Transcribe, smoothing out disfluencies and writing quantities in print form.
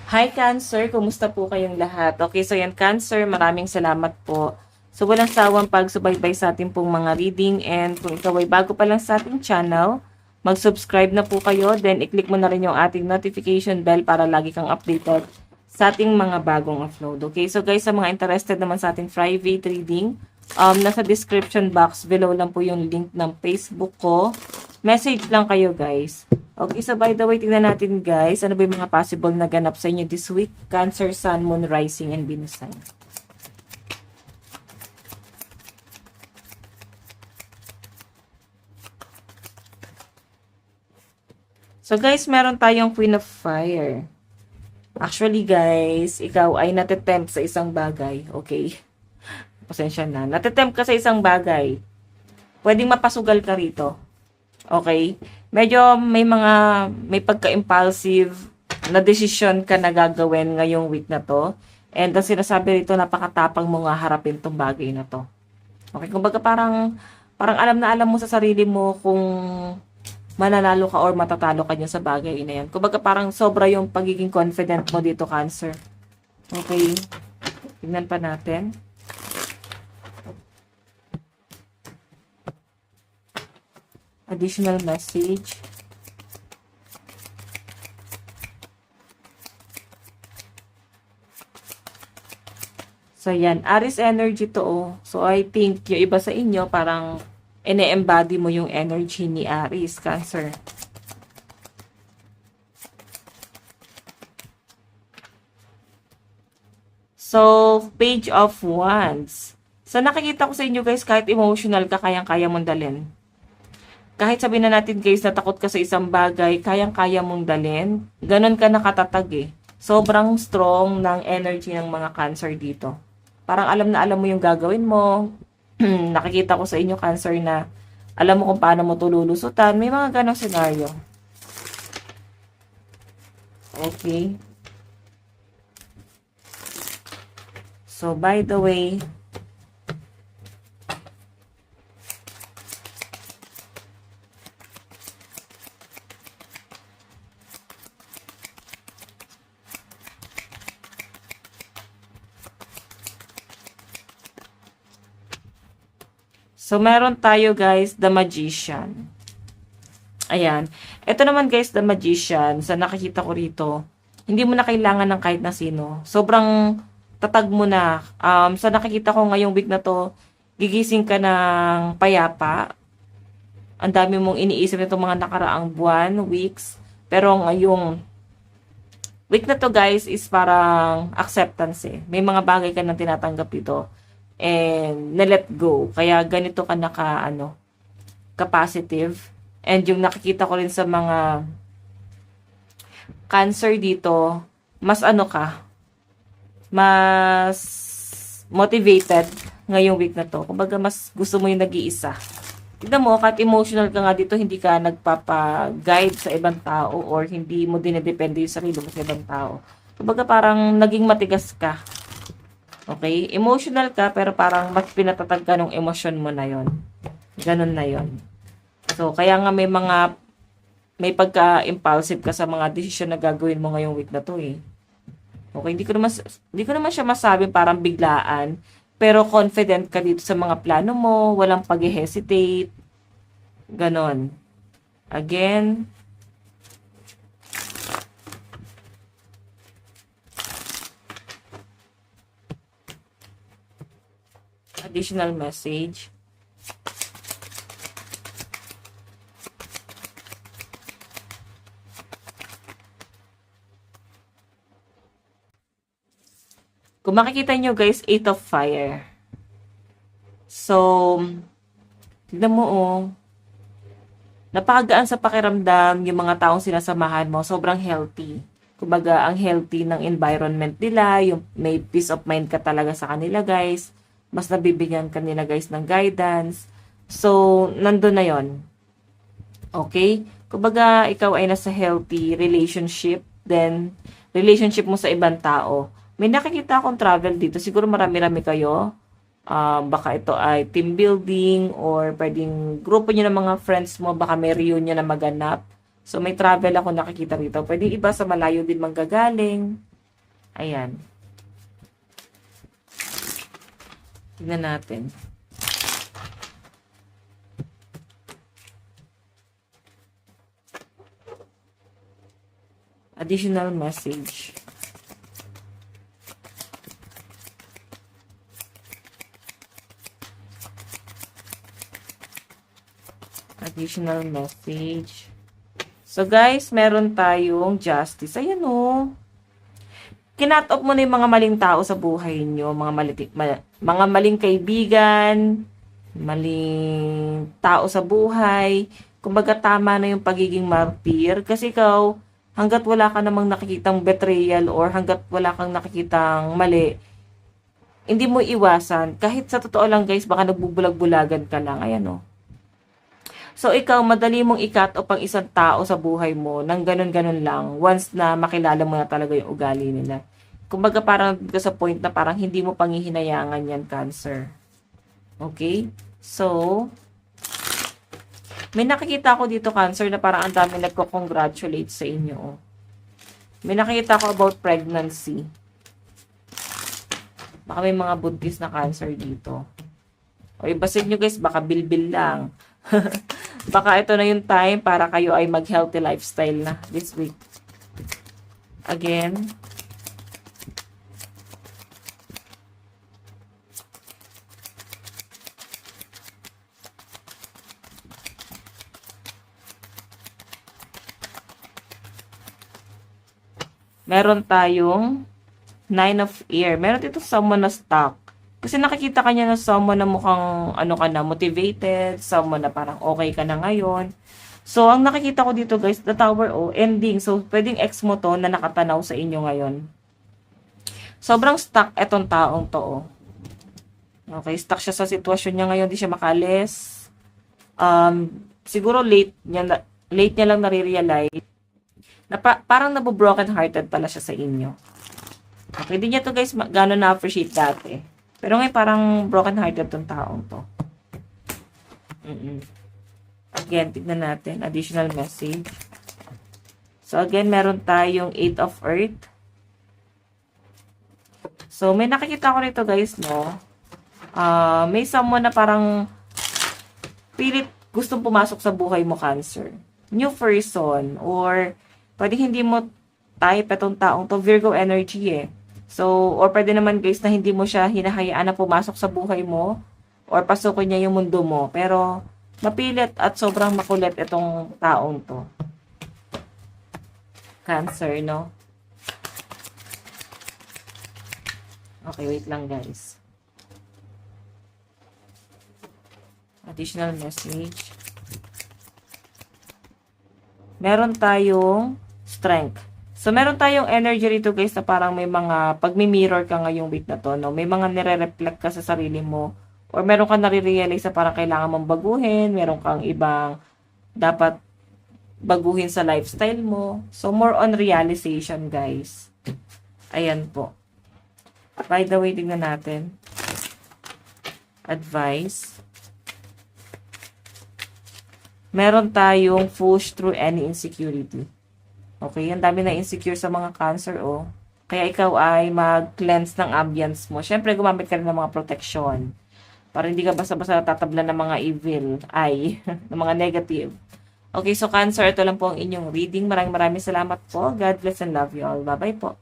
Hi Cancer, kumusta po kayong lahat? Okay, so yan Cancer, maraming salamat po. So walang sawang pagsubaybay sa ating pong mga reading, and kung ikaw ay bago pa lang sa ating channel, mag-subscribe na po kayo, then i-click mo na rin yung ating notification bell para lagi kang updated sa ating mga bagong upload. Okay, so guys, sa mga interested naman sa ating private reading, nasa description box below lang po yung link ng Facebook ko. Message lang kayo guys. Okay, so by the way, tingnan natin guys, ano ba yung mga possible na ganap sa inyo this week? Cancer, Sun, Moon, Rising, and Venus sign. So guys, meron tayong Queen of Fire. Actually guys, ikaw ay natitempt sa isang bagay. Okay? Pasensya na. Natitempt ka sa isang bagay. Pwedeng mapasugal ka rito. Okay? Medyo may pagka-impulsive na desisyon ka na gagawin ngayong week na to. And ang sinasabi rito, napakatapang mo nga harapin tong bagay na to. Okay? Kumbaga parang alam na alam mo sa sarili mo kung mananalo ka or matatalo ka niya sa bagay na yan. Kumbaga parang sobra yung pagiging confident mo dito, Cancer. Okay? Tingnan pa natin. Additional message. So, yan. Aries energy to, oh. So, I think yung iba sa inyo, parang ine-embody mo yung energy ni Aries, Cancer. So, Page of Wands. So, nakikita ko sa inyo, guys, kahit emotional ka, kayang-kaya mong dalhin. Kahit sabihin na natin guys na takot ka sa isang bagay, kayang-kaya mong dalhin. Ganon ka nakatatag eh. Sobrang strong ng energy ng mga Cancer dito. Parang alam na alam mo yung gagawin mo. Nakikita ko sa inyo Cancer na alam mo kung paano mo tululusutan. May mga ganong senaryo. Okay. So by the way, so, meron tayo guys, The Magician. Ayan. Ito naman guys, The Magician, sa nakikita ko rito, hindi mo na kailangan ng kahit na sino. Sobrang tatag mo na. Sa nakikita ko ngayong week na to, gigising ka ng payapa. Ang dami mong iniisip nitong mga nakaraang buwan, weeks. Pero ngayong week na to guys is parang acceptance eh. May mga bagay ka nang tinatanggap dito and na-let go. Kaya ganito ka ka-positive. And yung nakikita ko rin sa mga Cancer dito, mas mas motivated ngayong week na to. Kumbaga, mas gusto mo yung nag-iisa. Tignan mo, kahit emotional ka nga dito, hindi ka nagpapa-guide sa ibang tao or hindi mo dinedepende yung sarili mo sa ibang tao. Kumbaga, parang naging matigas ka. Okay? Emotional ka, pero parang mas pinatatag ka ng emosyon mo na yon. Ganun na yon. So, kaya nga may pagka-impulsive ka sa mga desisyon na gagawin mo ngayong week na to eh. Okay, hindi ko naman siya masabing parang biglaan, pero confident ka dito sa mga plano mo, walang pag-hesitate, ganon. Again, additional message. Kung makikita nyo guys, 8 of Fire. So, tignan mo oh, napakagaan sa pakiramdam yung mga taong sinasamahan mo, sobrang healthy. Kumbaga, ang healthy ng environment nila, yung may peace of mind ka talaga sa kanila guys, mas nabibigyan kanila guys ng guidance. So, nandun na yon. Okay? Kumbaga, ikaw ay nasa healthy relationship, then relationship mo sa ibang tao. May nakikita akong travel dito. Siguro marami-rami kayo. Baka ito ay team building or pwedeng grupo nyo ng mga friends mo. Baka may reunion na maganap. So, may travel ako nakikita rito. Pwedeng iba sa malayo din manggagaling. Ayan. Tignan natin. Additional message. Additional message. So guys, meron tayong justice. Ayan o. Kinat off mo na yung mga maling tao sa buhay nyo. Mga maling kaibigan, maling tao sa buhay. Kumbaga tama na yung pagiging martyr. Kasi ikaw, hanggat wala ka namang nakikitang betrayal or hanggat wala kang nakikitang mali, hindi mo iwasan. Kahit sa totoo lang guys, baka nagbubulag-bulagan ka lang. Ayan o. So, ikaw, madali mong i-cut off ang isang tao sa buhay mo nang ganun-ganun lang once na makilala mo na talaga yung ugali nila. Kumbaga, parang ka sa point na parang hindi mo panghihinayangan yan, Cancer. Okay? So, may nakikita ako dito, Cancer, na parang ang dami nagko-congratulate sa inyo. Oh. May nakikita ako about pregnancy. Baka may mga buntis na Cancer dito. O, ibasin nyo guys, baka bilbil lang. Baka ito na yung time para kayo ay mag-healthy lifestyle na this week. Again. Meron tayong 9 of Air. Meron dito someone na stuck. Kasi nakikita ka niya na someone na mukhang ano ka na, motivated, someone na parang okay ka na ngayon. So, ang nakikita ko dito guys, the Tower o ending. So, pwedeng ex mo to na nakatanaw sa inyo ngayon. Sobrang stuck etong taong to. Oh. Okay, stuck siya sa sitwasyon niya ngayon, di siya makalis. Siguro late niya lang nare-realize na parang nabo-broken hearted pala siya sa inyo. Okay, di niya to guys gano'n na-appreciate dati. Pero ngayon parang broken-hearted tong taong to. Again, tignan natin. Additional message. So, again, meron tayong 8 of Earth. So, may nakikita ko rito, guys, no? May someone na parang pilit gustong pumasok sa buhay mo, Cancer. New person. Or, pwedeng hindi mo type itong taong to. Virgo energy, eh. So, or pwede naman guys na hindi mo siya hinahayaan na pumasok sa buhay mo or pasukin niya yung mundo mo. Pero, mapilit at sobrang makulit itong taong to. Cancer, no? Okay, wait lang guys. Additional message. Meron tayong strength. So, meron tayong energy rito guys na parang may mga pagmi-mirror ka ngayong week na to, no? May mga nire-reflect ka sa sarili mo or meron kang nare-realize na parang kailangan mong baguhin, meron kang ibang dapat baguhin sa lifestyle mo. So, more on realization guys. Ayan po. By the way, tingnan natin. Advice. Meron tayong push through any insecurity. Okay, ang dami na insecure sa mga Cancer, oh. Kaya ikaw ay mag-cleanse ng ambience mo. Siyempre, gumamit ka rin ng mga protection. Para hindi ka basta-basta tatablan ng mga evil, ng mga negative. Okay, so Cancer, ito lang po ang inyong reading. Maraming salamat po. God bless and love you all. Bye-bye po.